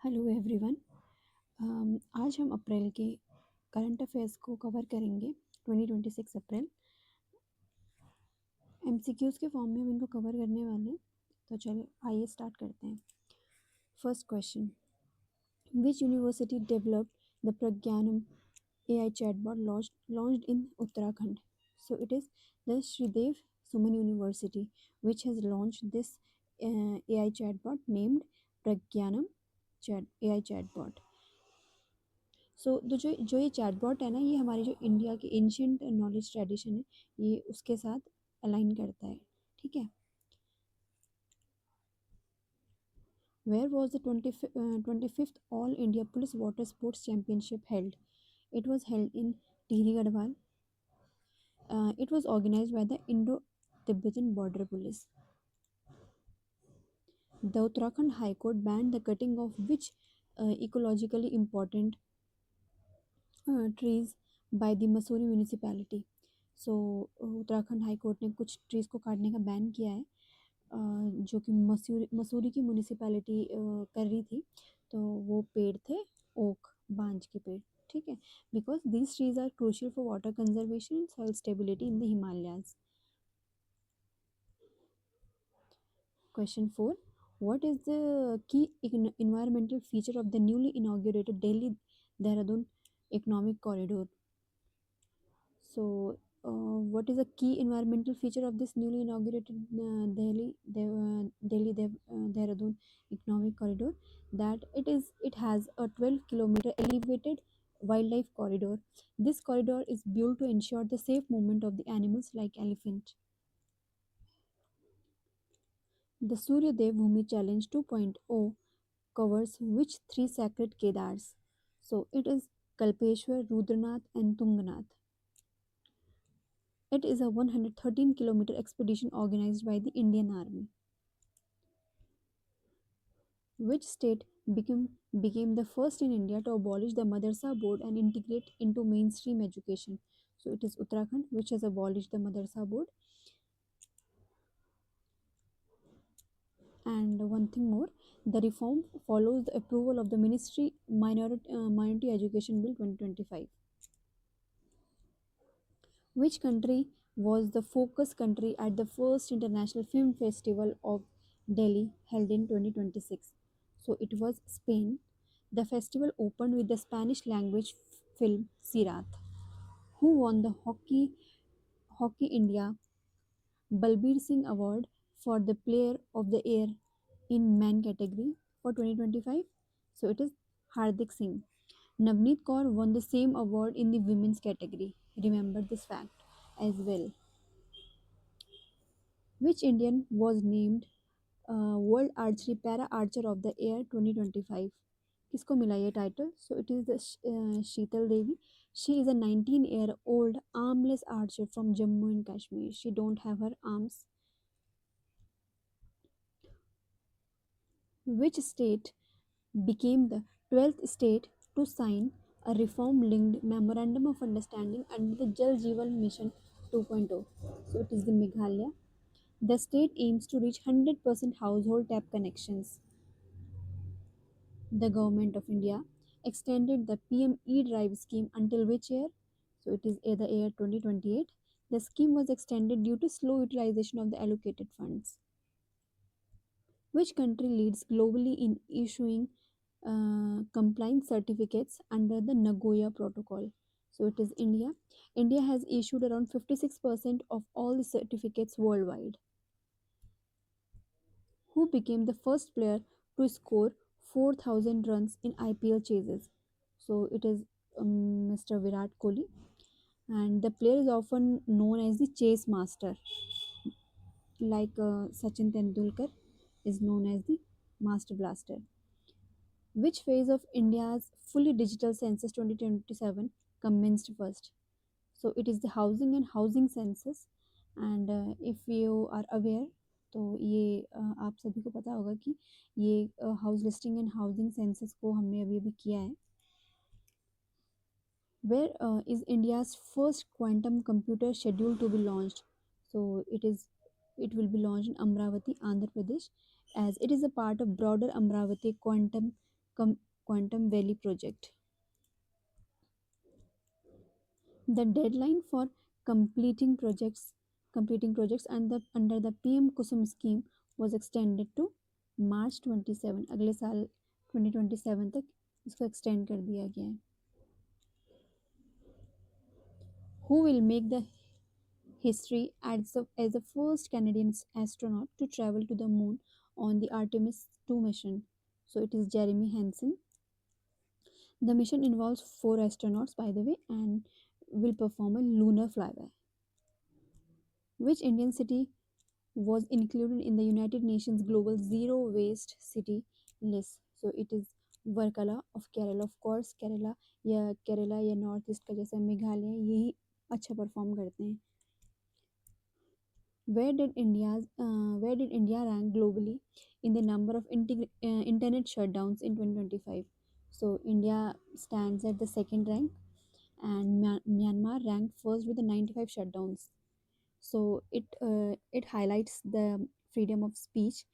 Hello everyone. आज हम अप्रैल के करंट अफेयर्स को कवर करेंगे। 2026 अप्रैल एमसीक्यूज़ के फॉर्म में हम इनको कवर करने वाले हैं। तो चलो आइए स्टार्ट करते हैं। First question, which university developed the Pragyanam AI chatbot launched in Uttarakhand? So it is the Shridev Suman University which has launched this AI chatbot named Pragyanam AI chatbot. सो जो ये चैटबॉट है ना, ये हमारी जो इंडिया की एंशियंट नॉलेज ट्रेडिशन है, ये उसके साथ अलाइन करता है। ठीक है। Where was the 25th all India police water sports championship held? It was held in Tehri Garhwal. It was organized by the Indo-Tibetan Border Police. The Uttarakhand High Court banned the cutting of which ecologically important trees by the Mussoorie municipality? So Uttarakhand high court ने कुछ trees को काटने का ban किया है, जो कि मसूरी की म्यूनिसिपैलिटी कर रही थी। तो वो पेड़ थे ओक, बांज के पेड़। ठीक है, because these trees are crucial for water conservation and soil stability in the Himalayas. Question 4. What is the key environmental feature of the newly inaugurated Delhi Dehradun Economic Corridor? So, what is a key environmental feature of this newly inaugurated Dehradun Economic Corridor? That it has a 12-kilometer elevated wildlife corridor. This corridor is built to ensure the safe movement of the animals like elephant. The Surya Dev Bhumi Challenge 2.0 covers which three sacred Kedars? So it is Kalpeshwar, Rudranath and Tunganath. It is a 113-kilometer expedition organized by the Indian Army. Which state became the first in India to abolish the Madrasa board and integrate into mainstream education? So it is Uttarakhand, which has abolished the Madrasa board. And one thing more, the reform follows the approval of the Ministry Minority Education Bill 2025. Which country was the focus country at the first International Film Festival of Delhi held in 2026? So it was Spain. The festival opened with the Spanish language film Sirat. Who won the Hockey India Balbir Singh Award for the Player of the Year in Man category for 2025? So it is Hardik Singh. Navneet Kaur won the same award in the women's category. Remember this fact as well. Which Indian was named World Archery Para Archer of the Year 2025? किसको मिला ये title? So it is the Sheetal Devi. She is a 19-year-old armless archer from Jammu and Kashmir. She don't have her arms. Which state became the 12th state to sign a reform-linked memorandum of understanding under the Jal Jeevan Mission 2.0? So it is the Meghalaya. The state aims to reach 100% household tap connections. The government of India extended the PM E-Drive scheme until which year? So it is the year 2028. The scheme was extended due to slow utilization of the allocated funds. Which country leads globally in issuing compliance certificates under the Nagoya Protocol? So it is India. India has issued around 56% of all the certificates worldwide. Who became the first player to score 4,000 runs in IPL chases? So it is Mr. Virat Kohli, and the player is often known as the chase master, like Sachin Tendulkar is known as the master blaster. Which phase of India's fully digital census 2027 commenced first? So it is the housing and housing census, and if you are aware, तो ये आप सभी को पता होगा कि ये house listing and housing census को हमने अभी अभी किया है. Where is India's first quantum computer scheduled to be launched? So it will be launched in Amravati, Andhra Pradesh, as it is a part of broader Amravati Quantum com- Quantum Valley project. The deadline for completing projects completing projects and the under the PM Kusum scheme was extended to March 27, अगले साल 2027 तक इसको extend कर दिया गया है. Who will make the history as the first Canadian astronaut to travel to the moon on the Artemis 2 mission? So it is Jeremy Hansen. The mission involves four astronauts, by the way, and will perform a lunar flyby. Which Indian city was included in the United Nations Global Zero Waste City list? So it is Varkala of Kerala. Of course, Kerala या north east का जैसा मेघालय यही अच्छा perform करते हैं. Where did India rank globally in the number of internet shutdowns in 2025? So India stands at the second rank, and Myanmar ranked first with the 95 shutdowns. So it highlights the freedom of speech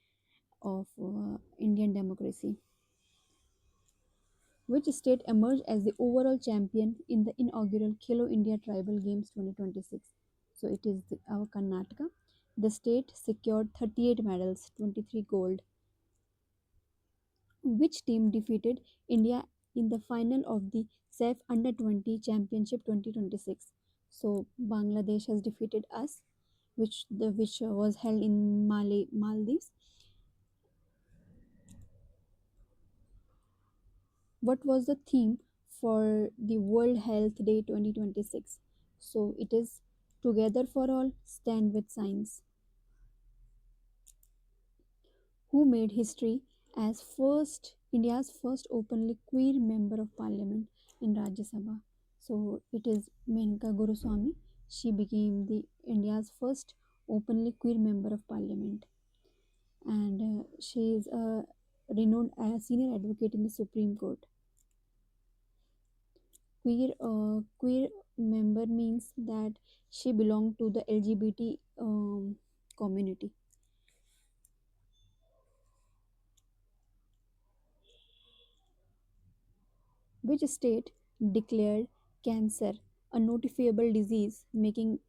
of Indian democracy. Which state emerged as the overall champion in the inaugural Khelo India Tribal Games 2026? So it is our Karnataka. The state secured 38 medals, 23 gold. Which team defeated India in the final of the SAF Under 20 Championship 2026? So Bangladesh has defeated us, which was held in Maldives. What was the theme for the World Health Day 2026? So it is Together for All, Stand with Science. Who made history as first India's first openly queer member of parliament in Rajya Sabha? So it is Menka Guruswamy. She became the India's first openly queer member of parliament, and she is a renowned senior advocate in the Supreme Court. Queer member means that she belonged to the LGBT community. Which state declared cancer a notifiable disease, making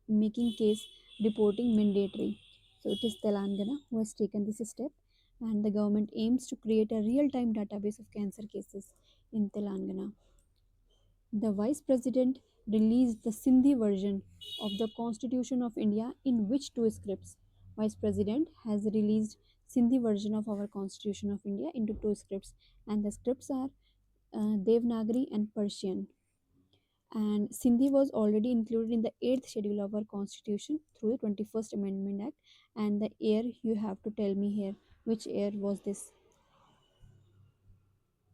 case reporting mandatory? So it is Telangana who has taken this step, and the government aims to create a real-time database of cancer cases in Telangana. The Vice President released the Sindhi version of the Constitution of India in which two scripts? Vice President has released Sindhi version of our Constitution of India into two scripts, and the scripts are Devanagari and Persian. And Sindhi was already included in the 8th schedule of our Constitution through the 21st Amendment Act. And the year you have to tell me here, which year was this?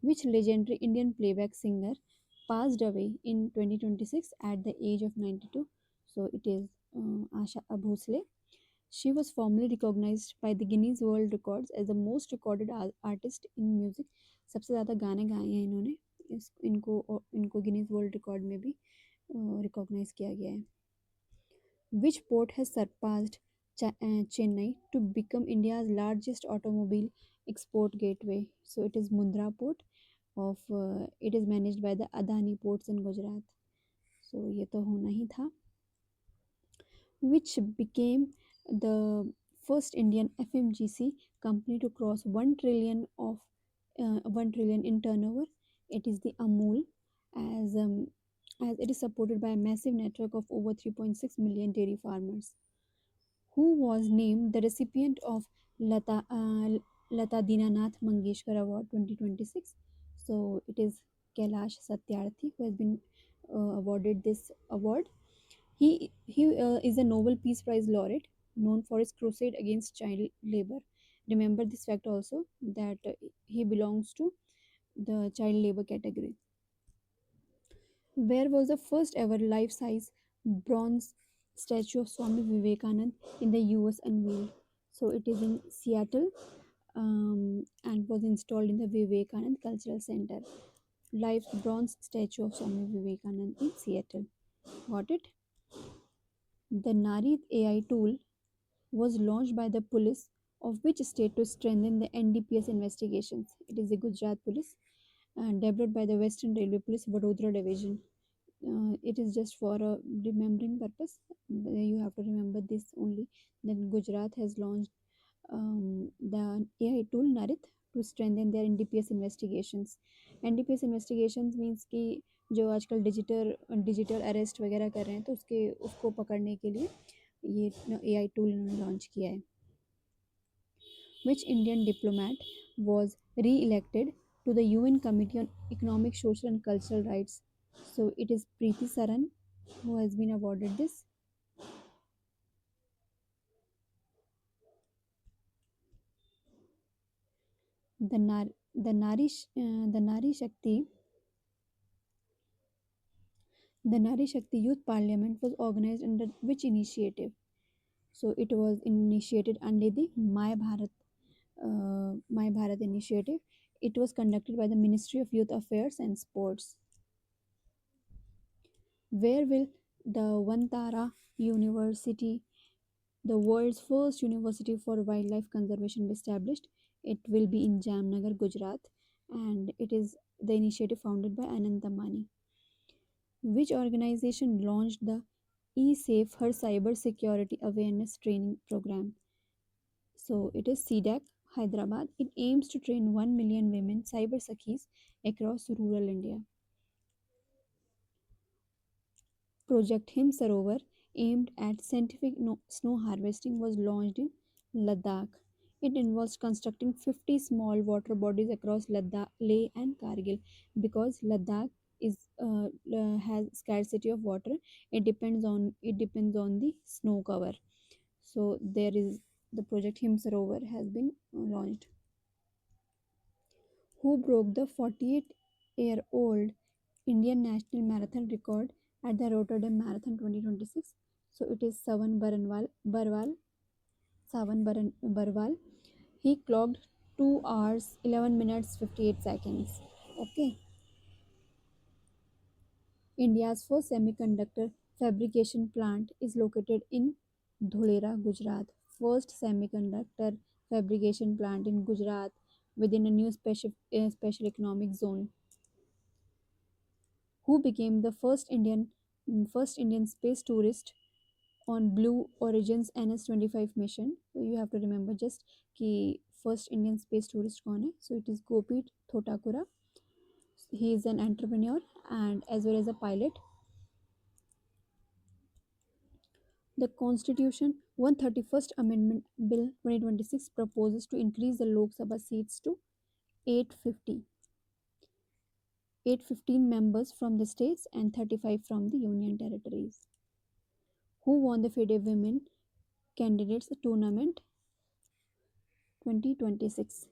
Which legendary Indian playback singer passed away in 2026 at the age of 92? So it is Asha Bhosle. She was formally recognized by the Guinness World Records as the most recorded artist in music. सबसे ज़्यादा गाने गाए हैं इन्होंने. इनको Guinness world record में भी recognise किया गया है. Which port has surpassed Chennai to become India's largest automobile export gateway? So it is Mundra port it is managed by the Adani ports in Gujarat. So ये तो होना ही था. Which became the first Indian FMGC company to cross 1 trillion of 1 trillion in turnover? It is the Amul, as as it is supported by a massive network of over 3.6 million dairy farmers. Who was named the recipient of Lata Dinanath Mangeshkar Award 2026? So it is Kailash Satyarthi who has been awarded this award. He is a Nobel Peace Prize laureate known for his crusade against child labor. Remember this fact also, that he belongs to the child labor category. Where was the first ever life size bronze statue of Swami Vivekanand in the US unveiled? So it is in Seattle, and was installed in the Vivekanand Cultural Center. Live bronze statue of Swami Vivekanand in Seattle. Got it? The Nari AI tool was launched by the police of which state to strengthen the NDPS investigations? It is the Gujarat police. developed by the Western Railway Police Vadodara Division. It is just for a remembering purpose. You have to remember this only. Then Gujarat has launched the AI tool Narith to strengthen their NDPS investigations. NDPS investigations means कि जो आजकल digital arrest वगैरह कर रहे हैं तो उसको पकड़ने के लिए ये AI टूल इन्होंने लॉन्च किया है. Which Indian diplomat was re-elected to the UN Committee on Economic, Social and Cultural Rights? So it is Preeti Saran who has been awarded this. The Nari Shakti Youth Parliament was organized under which initiative? So it was initiated under the My Bharat initiative. It was conducted by the Ministry of Youth Affairs and Sports. Where will the Vantara University, the world's first university for wildlife conservation, be established? It will be in Jamnagar, Gujarat, and it is the initiative founded by Anant Ambani. Which organization launched the eSafe Her Cyber Security Awareness Training Program? So it is CDAC, Hyderabad. It aims to train 1 million women cyber sakhis across rural India. Project Him Sarovar, aimed at scientific snow harvesting, was launched in Ladakh. It involves constructing 50 small water bodies across Ladakh, Leh, and Kargil. Because Ladakh is has scarcity of water, it depends on the snow cover. So there is the project Him Sarovar has been launched. Who broke the 48-year-old Indian national marathon record at the Rotterdam Marathon 2026? So it is Savan Barwal. He clocked 2 hours 11 minutes 58 seconds. Okay. India's first semiconductor fabrication plant is located in Dholera, Gujarat. First semiconductor fabrication plant in Gujarat within a new special economic zone. Who became the first Indian space tourist on Blue Origin's NS-25 mission? So you have to remember just कि first Indian space tourist कौन है? So it is Gopit Thotakura. He is an entrepreneur and as well as a pilot. The Constitution 131st Amendment Bill 2026 proposes to increase the Lok Sabha seats to 850. 815 members from the states and 35 from the union territories. Who won the FIDE Women Candidates Tournament 2026?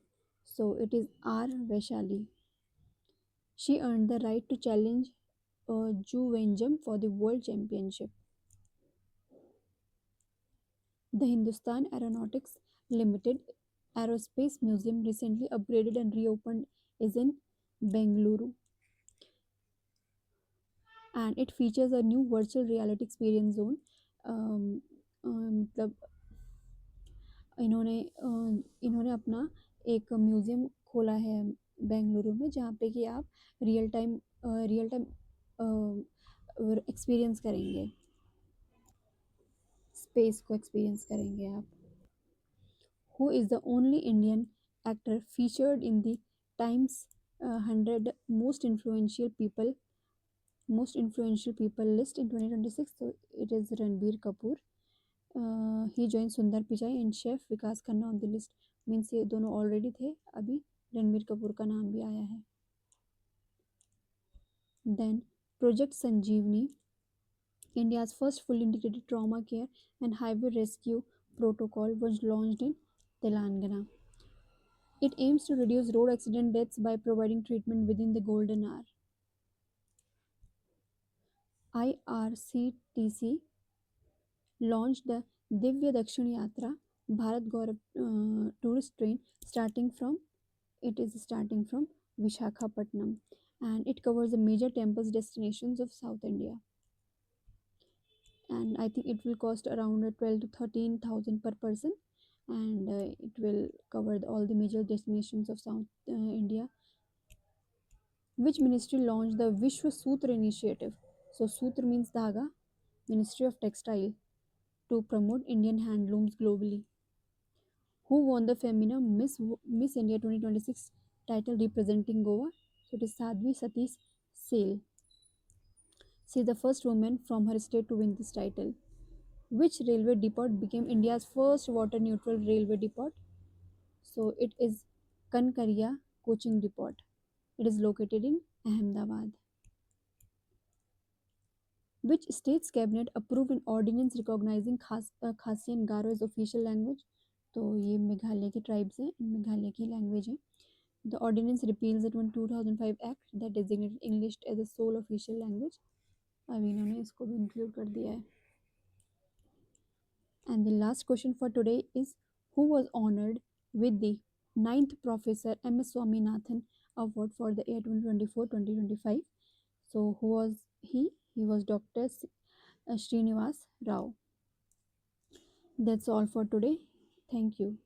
So it is R. Vaishali. She earned the right to challenge Ju Wenjam for the World Championship. The Hindustan Aeronautics Limited Aerospace Museum, recently upgraded and reopened, is in Bengaluru. And it features a new virtual reality experience zone. मतलब इन्होंने अपना एक museum खोला है बेंगलुरु में जहाँ पे कि आप रियल टाइम एक्सपीरियंस करेंगे, स्पेस को एक्सपीरियंस करेंगे आप. Who is the only Indian actor featured in the Times 100 most influential people list in 2026? So it is Ranbir Kapoor. He joined Sundar Pichai and Chef Vikas Khanna on the list. Means ये दोनों already थे, अभी रणबीर कपूर का नाम भी आया है. Then Project Sanjeevani, India's first fully integrated trauma care and highway rescue protocol, was launched in Telangana. It aims to reduce road accident deaths by providing treatment within the golden hour. IRCTC launched the Divya Dakshin Yatra Bharat Gaurav tourist train starting from Vishakhapatnam, and it covers the major temples destinations of South India. And I think it will cost around 12 to 13,000 per person, and it will cover all the major destinations of South India. Which ministry launched the Vishwa Sutra initiative? So Sutra means dhaga, Ministry of Textile, to promote Indian handlooms globally. Who won the Femina Miss India 2026 title representing Goa? So it is Sadhvi Satish Sale. She is the first woman from her state to win this title. Which railway depot became India's first water neutral railway depot? So it is Kankaria Coaching Depot. It is located in Ahmedabad. Which state's cabinet approved an ordinance recognizing Khasi and Garo as official language? तो ये मेघालय की tribes हैं, मेघालय की language है. The ordinance repeals the 2005 act that designated English as the sole official language. अब इन्होंने इसको भी इंक्लूड कर दिया है. And the last question for today is, who was honored with the 9th Professor M.S. Swaminathan Award for the year 2024-2025? So who was he? He was Dr. Srinivas Rao. That's all for today. Thank you.